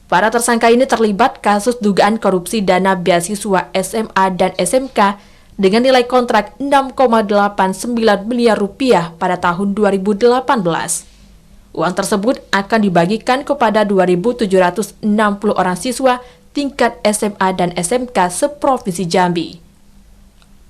Para tersangka ini terlibat kasus dugaan korupsi dana beasiswa SMA dan SMK dengan nilai kontrak 6,89 miliar rupiah pada tahun 2018. Uang tersebut akan dibagikan kepada 2.760 orang siswa tingkat SMA dan SMK seprovinsi Jambi.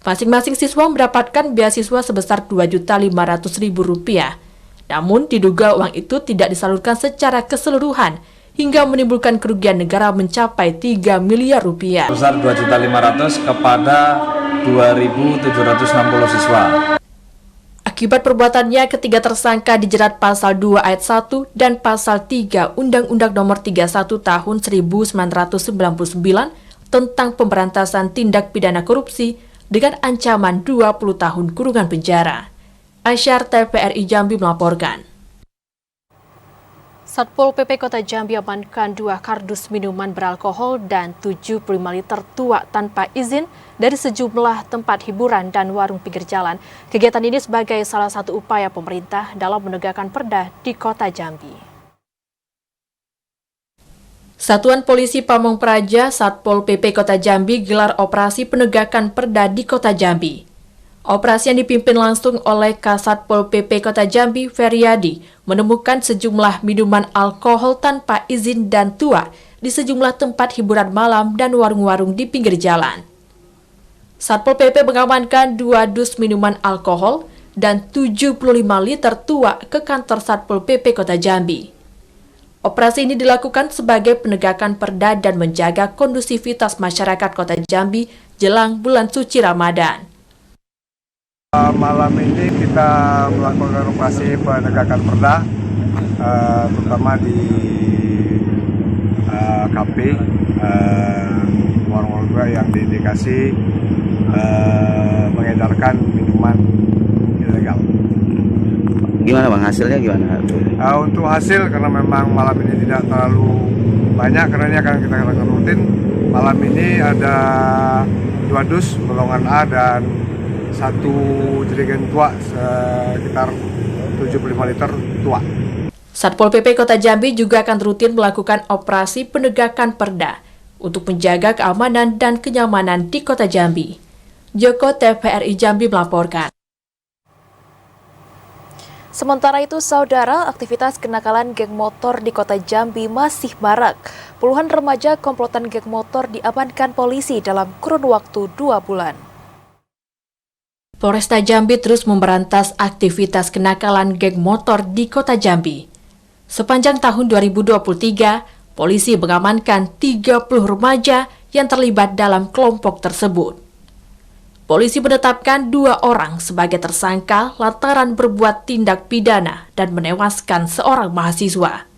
Masing-masing siswa mendapatkan beasiswa sebesar Rp2.500.000. Namun diduga uang itu tidak disalurkan secara keseluruhan hingga menimbulkan kerugian negara mencapai 3 miliar rupiah. Besar 2.500.000 kepada 2.760 siswa. Akibat perbuatannya, ketiga tersangka dijerat pasal 2 ayat 1 dan pasal 3 Undang-Undang Nomor 31 Tahun 1999 tentang pemberantasan tindak pidana korupsi dengan ancaman 20 tahun kurungan penjara. Asyar TVRI Jambi melaporkan. Satpol PP Kota Jambi amankan 2 kardus minuman beralkohol dan 75 liter tua tanpa izin dari sejumlah tempat hiburan dan warung pinggir jalan. Kegiatan ini sebagai salah satu upaya pemerintah dalam menegakkan perda di Kota Jambi. Satuan Polisi Pamong Praja Satpol PP Kota Jambi gelar operasi penegakan perda di Kota Jambi. Operasi yang dipimpin langsung oleh Kasatpol PP Kota Jambi, Feryadi, menemukan sejumlah minuman alkohol tanpa izin dan tua di sejumlah tempat hiburan malam dan warung-warung di pinggir jalan. Satpol PP mengamankan 2 dus minuman alkohol dan 75 liter tua ke kantor Satpol PP Kota Jambi. Operasi ini dilakukan sebagai penegakan perda dan menjaga kondusivitas masyarakat Kota Jambi jelang bulan suci Ramadan. Malam ini kita melakukan operasi penegakan perda, terutama di KP, warung-warung yang diindikasi mengedarkan minuman ilegal. Gimana Bang, hasilnya gimana? Untuk hasil, karena memang malam ini tidak terlalu banyak, karena ini akan kita lakukan rutin. Malam ini ada 2 dus golongan A dan 1 jerigen tua sekitar 75 liter tua. Satpol PP Kota Jambi juga akan rutin melakukan operasi penegakan perda untuk menjaga keamanan dan kenyamanan di Kota Jambi. Joko TVRI Jambi melaporkan. Sementara itu, saudara, aktivitas kenakalan geng motor di Kota Jambi masih marak. Puluhan remaja komplotan geng motor diamankan polisi dalam kurun waktu 2 bulan. Polresta Jambi terus memberantas aktivitas kenakalan geng motor di Kota Jambi. Sepanjang tahun 2023, polisi mengamankan 30 remaja yang terlibat dalam kelompok tersebut. Polisi menetapkan 2 orang sebagai tersangka lantaran berbuat tindak pidana dan menewaskan seorang mahasiswa.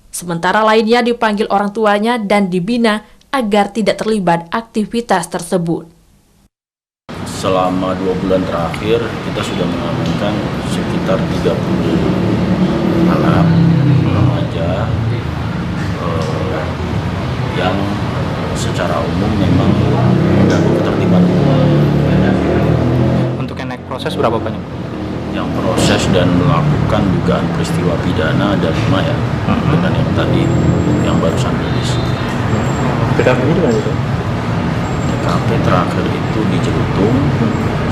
Sementara lainnya dipanggil orang tuanya dan dibina agar tidak terlibat aktivitas tersebut. Selama 2 bulan terakhir kita sudah mengamankan sekitar 30 anak remaja yang secara umum memang mengganggu ketertiban umum. Untuk yang naik proses berapa banyak? Yang proses dan melakukan dugaan peristiwa pidana ada 5 ya, dengan yang tadi yang barusan rilis. TKP-nya di mana itu? TKP terakhir itu di Jelutung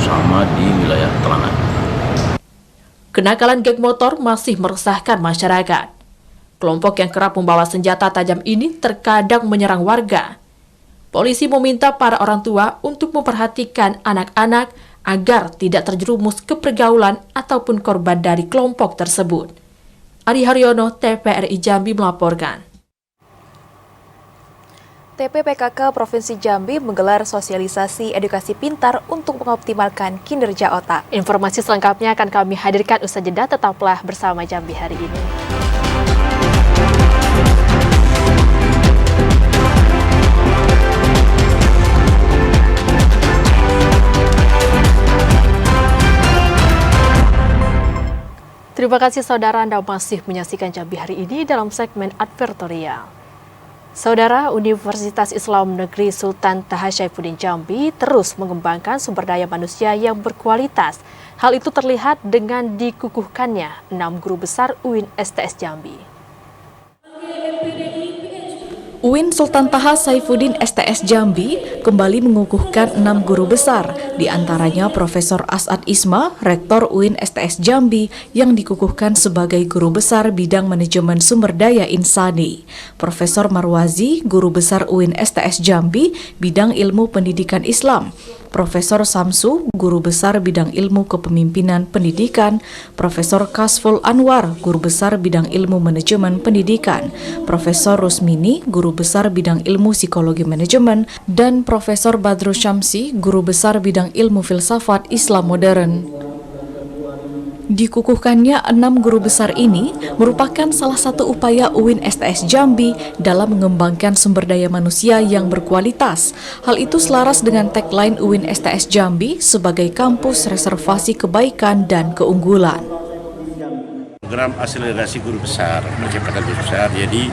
sama di wilayah Telanan. Kenakalan geng motor masih meresahkan masyarakat. Kelompok yang kerap membawa senjata tajam ini terkadang menyerang warga. Polisi meminta para orang tua untuk memperhatikan anak-anak agar tidak terjerumus ke pergaulan ataupun korban dari kelompok tersebut. Ari Haryono, TVRI Jambi melaporkan. TPPKK Provinsi Jambi menggelar sosialisasi edukasi pintar untuk mengoptimalkan kinerja otak. Informasi selengkapnya akan kami hadirkan usai jeda, tetaplah bersama Jambi hari ini. Terima kasih saudara, Anda masih menyaksikan Jambi hari ini dalam segmen advertorial. Saudara, Universitas Islam Negeri Sultan Taha Saifuddin Jambi terus mengembangkan sumber daya manusia yang berkualitas. Hal itu terlihat dengan dikukuhkannya 6 guru besar UIN STS Jambi. UIN Sultan Taha Saifuddin STS Jambi kembali mengukuhkan 6 guru besar, di antaranya Profesor As'ad Isma, Rektor UIN STS Jambi yang dikukuhkan sebagai guru besar bidang manajemen sumber daya insani. Profesor Marwazi, guru besar UIN STS Jambi, bidang ilmu pendidikan Islam. Profesor Samsu, guru besar bidang ilmu kepemimpinan pendidikan. Profesor Kasful Anwar, guru besar bidang ilmu manajemen pendidikan. Profesor Rusmini, guru besar bidang ilmu psikologi manajemen, dan Profesor Badrus Syamsi, guru besar bidang ilmu filsafat Islam modern. Dikukuhkannya 6 guru besar ini merupakan salah satu upaya UIN STS Jambi dalam mengembangkan sumber daya manusia yang berkualitas. Hal itu selaras dengan tagline UIN STS Jambi sebagai kampus reservasi kebaikan dan keunggulan. Program akselerasi guru besar, percepatan guru besar, jadi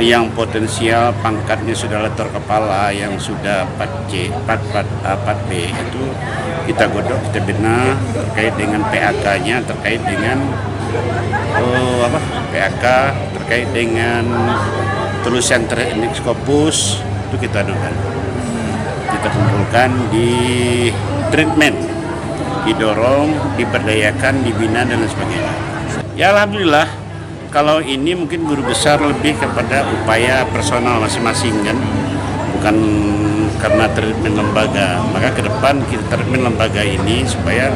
yang potensial pangkatnya sudah letter kepala, yang sudah 4B itu kita godok, kita bina terkait dengan PAK-nya, terkait dengan PAK, terkait dengan tulisan teknik Scopus, itu kita adukan. Kita kumpulkan di treatment, didorong, diberdayakan, dibina dan lain sebagainya. Ya alhamdulillah, kalau ini mungkin guru besar lebih kepada upaya personal masing-masing kan, bukan karena treatment lembaga. Maka ke depan kita treatment lembaga ini supaya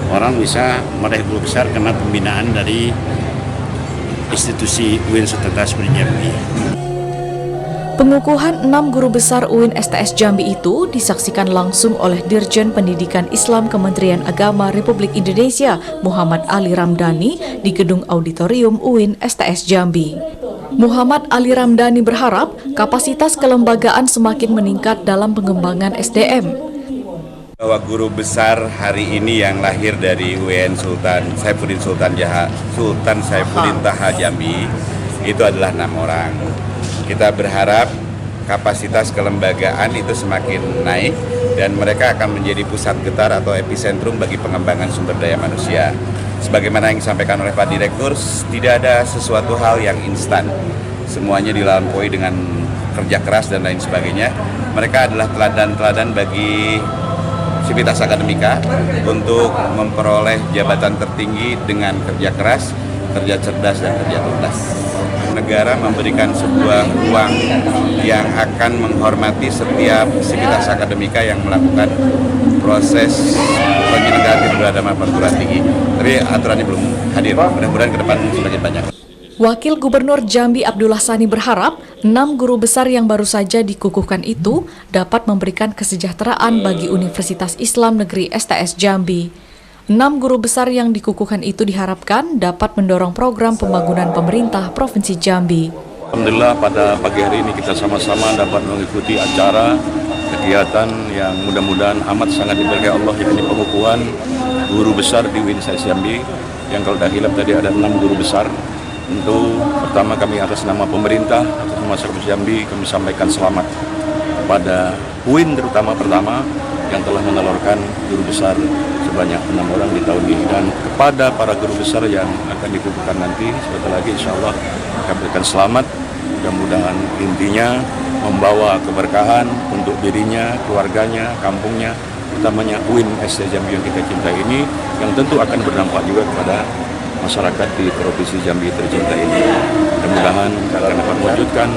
orang bisa meraih guru besar karena pembinaan dari institusi UIN Sultan Taha Saifuddin Jambi. Pengukuhan 6 guru besar UIN STS Jambi itu disaksikan langsung oleh Dirjen Pendidikan Islam Kementerian Agama Republik Indonesia Muhammad Ali Ramdhani di Gedung Auditorium UIN STS Jambi. Muhammad Ali Ramdhani berharap kapasitas kelembagaan semakin meningkat dalam pengembangan SDM. Bahwa guru besar hari ini yang lahir dari UIN Sultan Saifuddin Taha Jambi itu adalah 6 orang. Kita berharap kapasitas kelembagaan itu semakin naik dan mereka akan menjadi pusat getar atau epicentrum bagi pengembangan sumber daya manusia. Sebagaimana yang disampaikan oleh Pak Direktur, tidak ada sesuatu hal yang instan. Semuanya dilampaui dengan kerja keras dan lain sebagainya. Mereka adalah teladan-teladan bagi sivitas akademika untuk memperoleh jabatan tertinggi dengan kerja keras, kerja cerdas, dan kerja tuntas. Negara memberikan sebuah ruang yang akan menghormati setiap sivitas akademika yang melakukan proses penyelenggaraan beragama perguruan tinggi. Tapi aturannya belum hadir, mudah-mudahan ke depan semakin banyak. Wakil Gubernur Jambi Abdullah Sani berharap 6 guru besar yang baru saja dikukuhkan itu dapat memberikan kesejahteraan bagi Universitas Islam Negeri STS Jambi. 6 guru besar yang dikukuhkan itu diharapkan dapat mendorong program pembangunan pemerintah Provinsi Jambi. Alhamdulillah pada pagi hari ini kita sama-sama dapat mengikuti acara kegiatan yang mudah-mudahan amat sangat diberkahi Allah, yakni pengukuhan guru besar di UIN STS Jambi yang kalau dah hilap tadi ada 6 guru besar. Tentu pertama kami atas nama pemerintah, atas nama masyarakat Jambi kami sampaikan selamat kepada UIN terutama pertama yang telah menelurkan guru besar sebanyak 6 orang di tahun ini, dan kepada para guru besar yang akan dikukuhkan nanti sebentar lagi insya Allah kami berikan selamat. Mudah-mudahan intinya membawa keberkahan untuk dirinya, keluarganya, kampungnya, utamanya UIN STS Jambi yang kita cintai ini, yang tentu akan berdampak juga kepada masyarakat di Provinsi Jambi tercinta ini. Mudah-mudahan akan dapat mewujudkan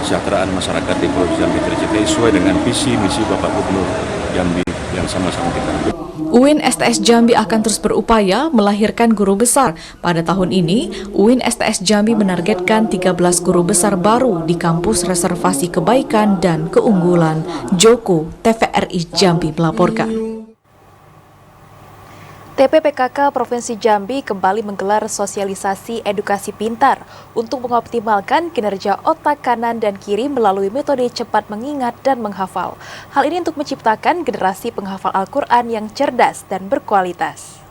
kesejahteraan masyarakat di Provinsi Jambi tercinta sesuai dengan visi misi Bapak Gubernur Jambi yang sama-sama kita. UIN STS Jambi akan terus berupaya melahirkan guru besar. Pada tahun ini, UIN STS Jambi menargetkan 13 guru besar baru di kampus reservasi kebaikan dan keunggulan. Joko, TVRI Jambi melaporkan. TPPKK Provinsi Jambi kembali menggelar sosialisasi edukasi pintar untuk mengoptimalkan kinerja otak kanan dan kiri melalui metode cepat mengingat dan menghafal. Hal ini untuk menciptakan generasi penghafal Al-Quran yang cerdas dan berkualitas.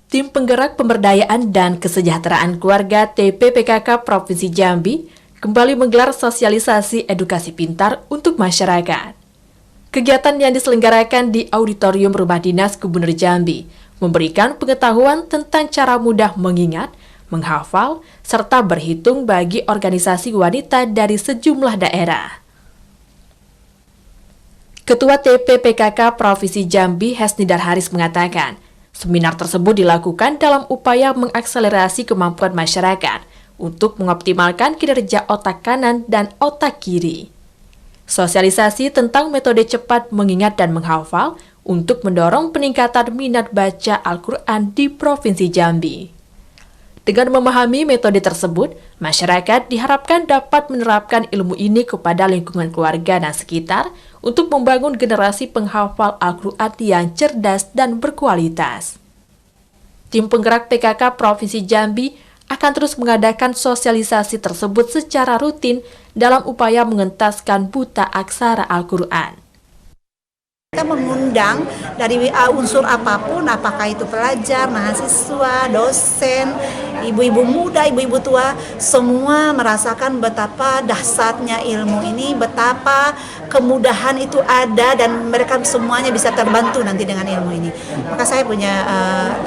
Tim Penggerak Pemberdayaan dan Kesejahteraan Keluarga TPPKK Provinsi Jambi kembali menggelar sosialisasi edukasi pintar untuk masyarakat. Kegiatan yang diselenggarakan di Auditorium Rumah Dinas Gubernur Jambi memberikan pengetahuan tentang cara mudah mengingat, menghafal, serta berhitung bagi organisasi wanita dari sejumlah daerah. Ketua TPPKK Provinsi Jambi Hesnidar Haris mengatakan, seminar tersebut dilakukan dalam upaya mengakselerasi kemampuan masyarakat untuk mengoptimalkan kinerja otak kanan dan otak kiri. Sosialisasi tentang metode cepat mengingat dan menghafal untuk mendorong peningkatan minat baca Al-Quran di Provinsi Jambi. Dengan memahami metode tersebut, masyarakat diharapkan dapat menerapkan ilmu ini kepada lingkungan keluarga dan sekitar untuk membangun generasi penghafal Al-Quran yang cerdas dan berkualitas. Tim Penggerak PKK Provinsi Jambi akan terus mengadakan sosialisasi tersebut secara rutin dalam upaya mengentaskan buta aksara Al-Quran. Kita mengundang dari unsur apapun, apakah itu pelajar, mahasiswa, dosen, ibu-ibu muda, ibu-ibu tua, semua merasakan betapa dahsyatnya ilmu ini, betapa kemudahan itu ada dan mereka semuanya bisa terbantu nanti dengan ilmu ini. Maka saya punya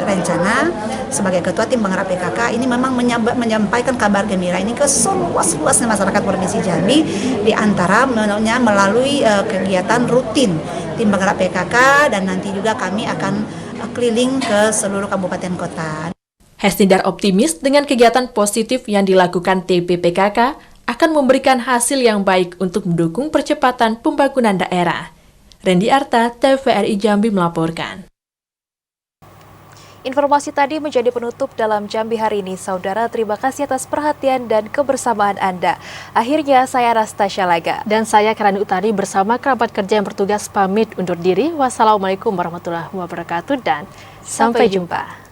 rencana sebagai Ketua Tim Penggerak PKK ini memang menyampaikan kabar gembira ini ke seluas-luasnya masyarakat Provinsi Jambi, di antara melalui kegiatan rutin Tim Penggerak PKK, dan nanti juga kami akan keliling ke seluruh kabupaten kota. Hesnidar optimis dengan kegiatan positif yang dilakukan TPPKK akan memberikan hasil yang baik untuk mendukung percepatan pembangunan daerah. Randy Arta, TVRI Jambi melaporkan. Informasi tadi menjadi penutup dalam Jambi hari ini. Saudara, terima kasih atas perhatian dan kebersamaan Anda. Akhirnya, saya Anastasia Laga. Dan saya Kirani Utari bersama kerabat kerja yang bertugas pamit undur diri. Wassalamualaikum warahmatullahi wabarakatuh dan sampai jumpa.